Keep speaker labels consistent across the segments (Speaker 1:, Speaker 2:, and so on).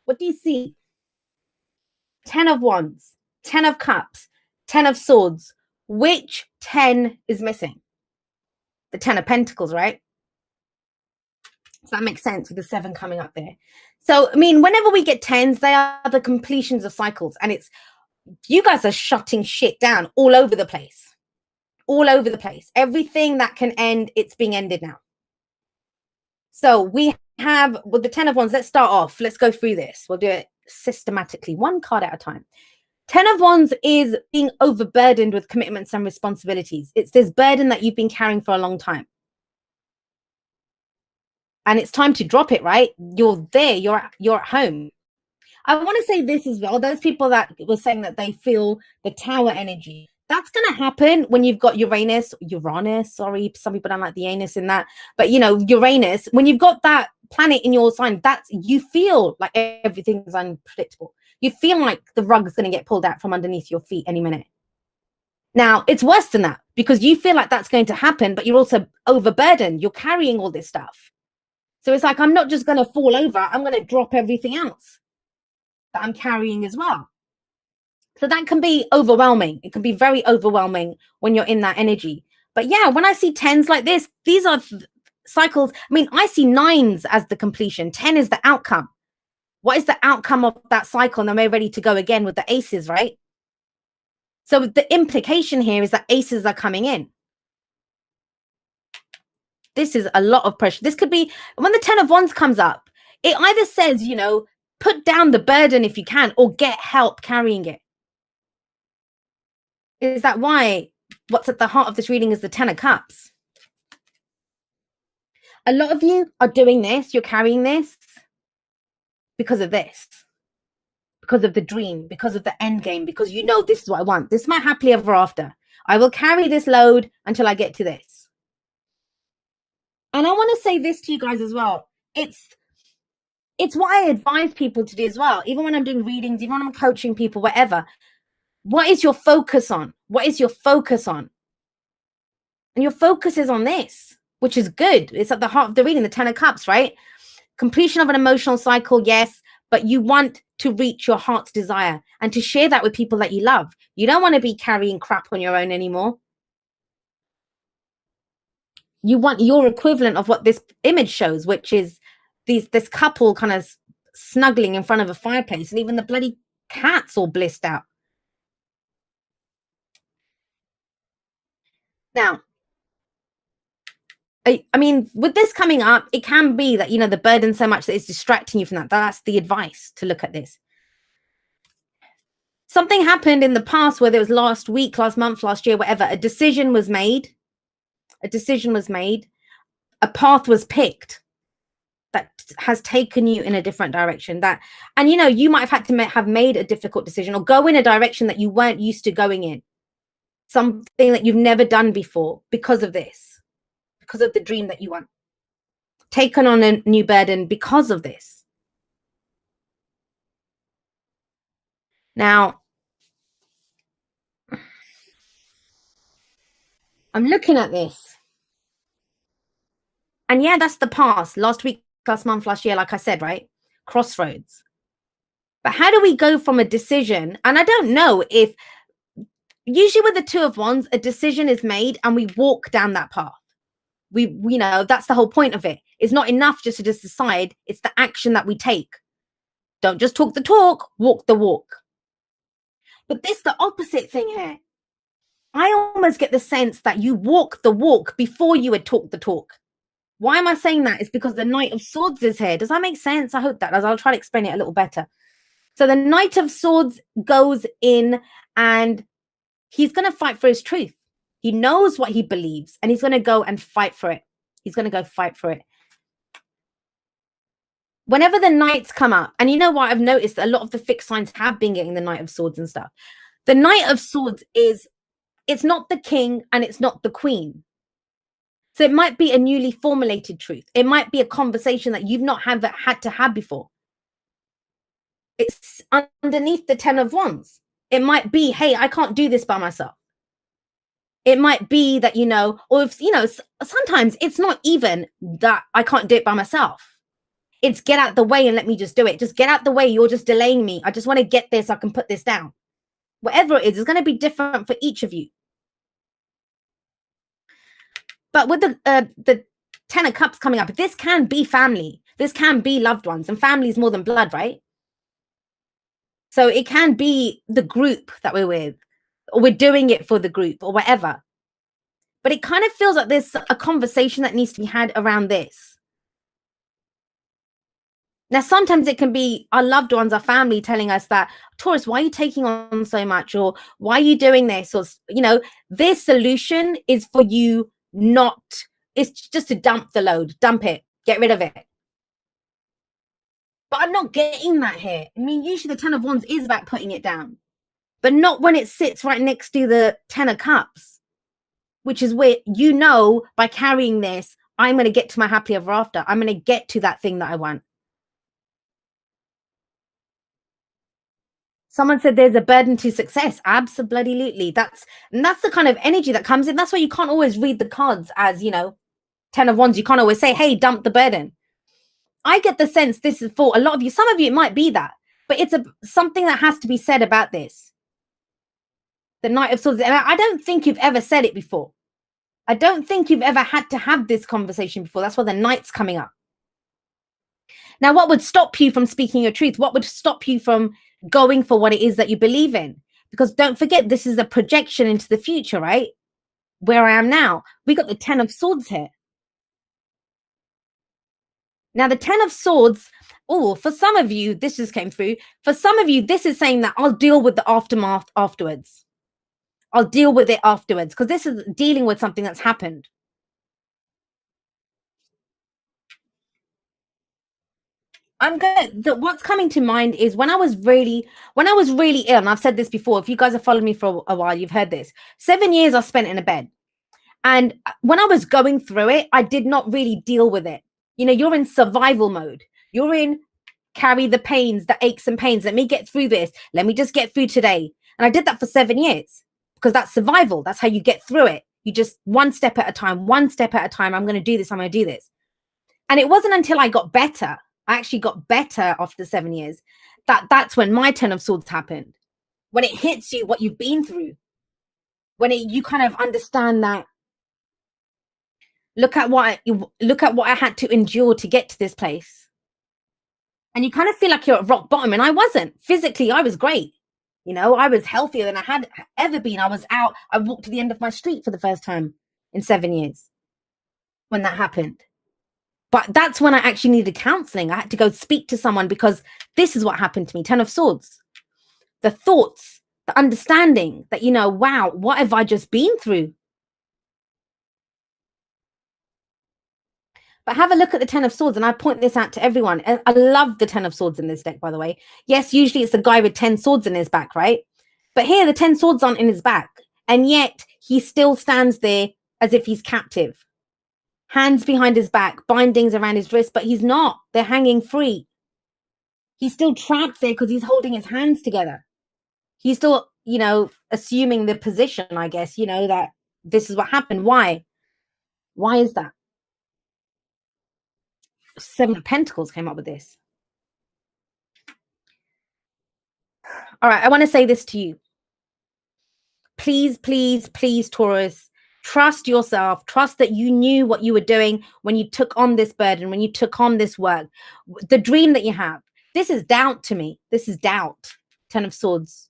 Speaker 1: What do you see? 10 of Wands, 10 of Cups, 10 of Swords. Which 10 is missing? The 10 of Pentacles, right? So that makes sense with the 7 coming up there. So, I mean, whenever we get 10s, they are the completions of cycles. And it's, you guys are shutting shit down all over the place. All over the place. Everything that can end, it's being ended now. So we have, with the 10 of Wands, let's start off. Let's go through this. We'll do it systematically, one card at a time. 10 of Wands is being overburdened with commitments and responsibilities. It's this burden that you've been carrying for a long time. And it's time to drop it, right? You're there, you're at home. I want to say this as well. Those people that were saying that they feel the Tower energy, that's going to happen when you've got Uranus, sorry, some people don't like the anus in that, but you know, Uranus, when you've got that planet in your sign, that's, you feel like everything's unpredictable. You feel like the rug is going to get pulled out from underneath your feet any minute. Now, it's worse than that because you feel like that's going to happen, but you're also overburdened. You're carrying all this stuff. So it's like, I'm not just going to fall over. I'm going to drop everything else that I'm carrying as well. So that can be overwhelming. It can be very overwhelming when you're in that energy. But yeah, when I see 10s like this, these are cycles. I mean, I see 9s as the completion. 10 is the outcome. What is the outcome of that cycle? And then we're ready to go again with the aces, right? So the implication here is that aces are coming in. This is a lot of pressure. This could be, when the 10 of Wands comes up, it either says, you know, put down the burden if you can, or get help carrying it. Is that why what's at the heart of this reading is the 10 of Cups? A lot of you are doing this, you're carrying this because of this, because of the dream, because of the end game, because you know this is what I want. This is my happily ever after. I will carry this load until I get to this. And I want to say this to you guys as well. It's what I advise people to do as well. Even when I'm doing readings, even when I'm coaching people, whatever. What is your focus on? What is your focus on? And your focus is on this, which is good. It's at the heart of the reading, the 10 of Cups, right? Completion of an emotional cycle, yes, but you want to reach your heart's desire and to share that with people that you love. You don't want to be carrying crap on your own anymore. You want your equivalent of what this image shows, which is this couple kind of snuggling in front of a fireplace, and even the bloody cat's all blissed out. Now, I mean, with this coming up, it can be that, you know, the burden so much that it's distracting you from that. That's the advice to look at this. Something happened in the past, whether it was last week, last month, last year, whatever. A decision was made. A decision was made. A path was picked that has taken you in a different direction. And you know, you might have had to have made a difficult decision or go in a direction that you weren't used to going in. Something that you've never done before because of this, because of the dream that you want. Taken on a new burden because of this. Now, I'm looking at this. And yeah, that's the past. Last week, last month, last year, like I said, right? Crossroads. But how do we go from a decision? And I don't know if, usually with the 2 of Wands, a decision is made and we walk down that path. We know, that's the whole point of it. It's not enough just to decide. It's the action that we take. Don't just talk the talk, walk the walk. But this, the opposite thing here. I almost get the sense that you walk the walk before you had talked the talk. Why am I saying that? It's because the Knight of Swords is here. Does that make sense? I hope that does. I'll try to explain it a little better. So the Knight of Swords goes in and he's going to fight for his truth. He knows what he believes and he's going to go and fight for it. He's going to go fight for it. Whenever the Knights come up, and you know what, I've noticed that a lot of the fixed signs have been getting the Knight of Swords and stuff. The Knight of Swords is, it's not the king and it's not the queen. So it might be a newly formulated truth. It might be a conversation that you've not had to have before. It's underneath the 10 of Wands. It might be, hey, I can't do this by myself. It might be that, you know, or if, you know, sometimes it's not even that I can't do it by myself. It's get out the way and let me just do it. Just get out the way. You're just delaying me. I just want to get this so I can put this down. Whatever it is, it's going to be different for each of you. But with the 10 of Cups coming up, this can be family. This can be loved ones, and family is more than blood, right? So it can be the group that we're with, or we're doing it for the group or whatever. But it kind of feels like there's a conversation that needs to be had around this. Now, sometimes it can be our loved ones, our family telling us that, Taurus, why are you taking on so much? Or why are you doing this? Or, you know, this solution is for you not, it's just to dump the load, dump it, get rid of it. But I'm not getting that here. I mean, usually the 10 of Wands is about putting it down, but not when it sits right next to the 10 of Cups, which is where, you know, by carrying this, I'm going to get to my happy ever after. I'm going to get to that thing that I want. Someone said there's a burden to success. Absolutely. That's the kind of energy that comes in. That's why you can't always read the cards as, you know, 10 of Wands. You can't always say, hey, dump the burden. I get the sense this is for a lot of you. Some of you, it might be that, but it's something that has to be said about this. The Knight of Swords. And I don't think you've ever said it before. I don't think you've ever had to have this conversation before. That's why the Knight's coming up. Now, what would stop you from speaking your truth? What would stop you from going for what it is that you believe in? Because don't forget, this is a projection into the future, right? Where I am now. We got the 10 of Swords here. Now, the 10 of Swords, oh, for some of you, this just came through. For some of you, this is saying that I'll deal with the aftermath afterwards. I'll deal with it afterwards, because this is dealing with something that's happened. I'm good. What's coming to mind is when I was really ill, and I've said this before, if you guys have followed me for a while, you've heard this. 7 years I spent in a bed. And when I was going through it, I did not really deal with it. You know, you're in survival mode. You're in carry the pains, the aches and pains. Let me get through this. Let me just get through today. And I did that for 7 years because that's survival. That's how you get through it. You just one step at a time, one step at a time. I'm going to do this. I'm going to do this. And it wasn't until I got better. I actually got better after 7 years. That's when my 10 of Swords happened. When it hits you, what you've been through. When you kind of understand that. Look at what I had to endure to get to this place. And you kind of feel like you're at rock bottom. And I wasn't. Physically, I was great. You know, I was healthier than I had ever been. I was out. I walked to the end of my street for the first time in 7 years when that happened. But that's when I actually needed counseling. I had to go speak to someone because this is what happened to me. 10 of Swords. The thoughts, the understanding that, you know, wow, what have I just been through? But have a look at the 10 of Swords, and I point this out to everyone. And I love the 10 of Swords in this deck, by the way. Yes, usually it's the guy with 10 swords in his back, right? But here, the 10 swords aren't in his back. And yet, he still stands there as if he's captive. Hands behind his back, bindings around his wrist, but he's not. They're hanging free. He's still trapped there because he's holding his hands together. He's still, you know, assuming the position, I guess, you know, that this is what happened. Why? Why is that? 7 of Pentacles came up with this. All right, I want to say this to you. Please, please, please, Taurus, trust yourself. Trust that you knew what you were doing when you took on this burden, when you took on this work. The dream that you have. This is doubt to me. This is doubt. 10 of Swords.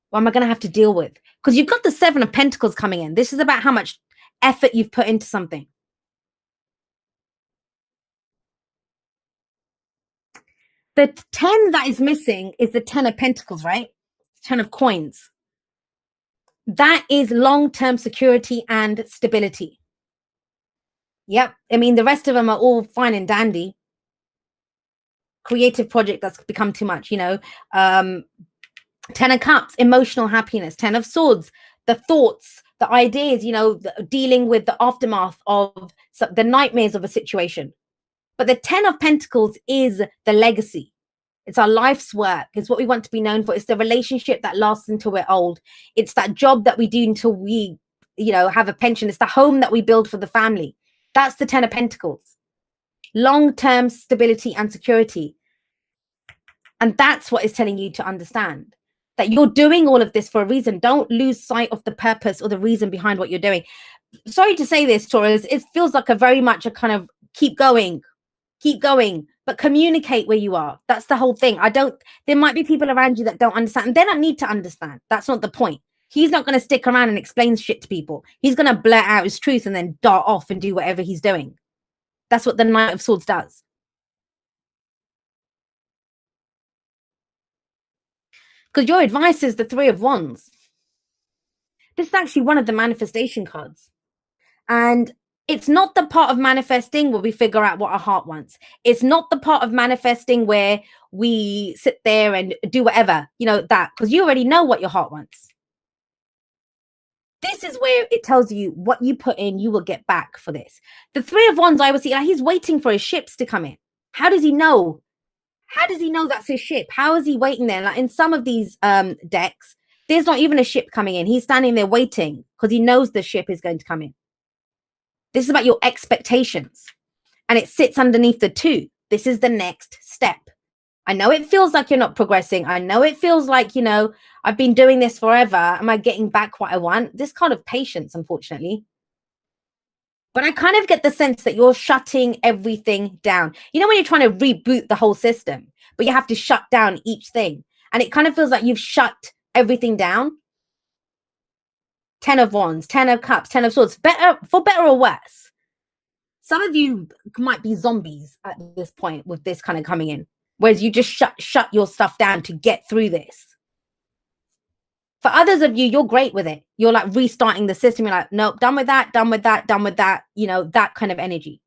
Speaker 1: What am I going to have to deal with? Because you've got the 7 of Pentacles coming in. This is about how much effort you've put into something. The 10 that is missing is the 10 of Pentacles, right? 10 of Coins. That is long-term security and stability. Yep. I mean, the rest of them are all fine and dandy. Creative project that's become too much, you know. 10 of Cups, emotional happiness. 10 of Swords, the thoughts, the ideas, you know, dealing with the aftermath of the nightmares of a situation. But the 10 of Pentacles is the legacy. It's our life's work. It's what we want to be known for. It's the relationship that lasts until we're old. It's that job that we do until we, you know, have a pension. It's the home that we build for the family. That's the 10 of Pentacles. long-term stability and security. And that's what it's telling you to understand, that you're doing all of this for a reason. Don't lose sight of the purpose or the reason behind what you're doing. Sorry to say this, Taurus, it feels like a very much a kind of keep going, but communicate where you are. That's the whole thing. There might be people around you that don't understand, and they don't need to understand. That's not the point. He's not going to stick around and explain shit to people. He's going to blurt out his truth and then dart off and do whatever he's doing. That's what the Knight of Swords does. Because your advice is the Three of Wands. This is actually one of the manifestation cards. And it's not the part of manifesting where we figure out what our heart wants. It's not the part of manifesting where we sit there and do whatever, that, because you already know what your heart wants. This is where it tells you what you put in, you will get back for this. The Three of Wands, I would see, he's waiting for his ships to come in. How does he know? How does he know that's his ship? How is he waiting there? Like in some of these decks, there's not even a ship coming in. He's standing there waiting because he knows the ship is going to come in. This is about your expectations. And it sits underneath the 2. This is the next step. I know it feels like you're not progressing. I know it feels like, I've been doing this forever. Am I getting back what I want? This kind of patience, unfortunately. But I kind of get the sense that you're shutting everything down. When you're trying to reboot the whole system, but you have to shut down each thing. And it kind of feels like you've shut everything down. 10 of Wands, 10 of Cups, 10 of Swords, for better or worse. Some of you might be zombies at this point with this kind of coming in, whereas you just shut your stuff down to get through this. For others of you, you're great with it. You're like restarting the system. You're like, nope, done with that, done with that, done with that, that kind of energy.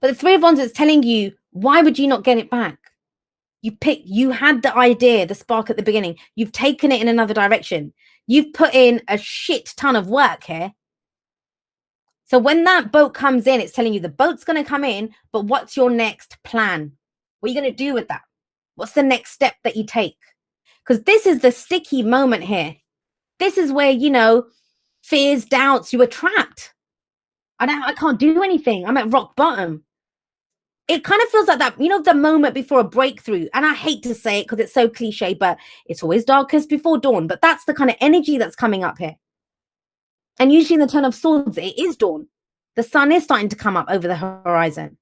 Speaker 1: But the Three of Wands is telling you, why would you not get it back? You had the idea, the spark at the beginning. You've taken it in another direction. You've put in a shit ton of work here. So when that boat comes in, it's telling you the boat's going to come in, but what's your next plan? What are you going to do with that? What's the next step that you take? Because this is the sticky moment here. This is where, fears, doubts, you were trapped. I can't do anything. I'm at rock bottom. It kind of feels like that, the moment before a breakthrough. And I hate to say it because it's so cliche, but it's always darkest before dawn. But that's the kind of energy that's coming up here. And usually in the Ten of Swords, it is dawn. The sun is starting to come up over the horizon.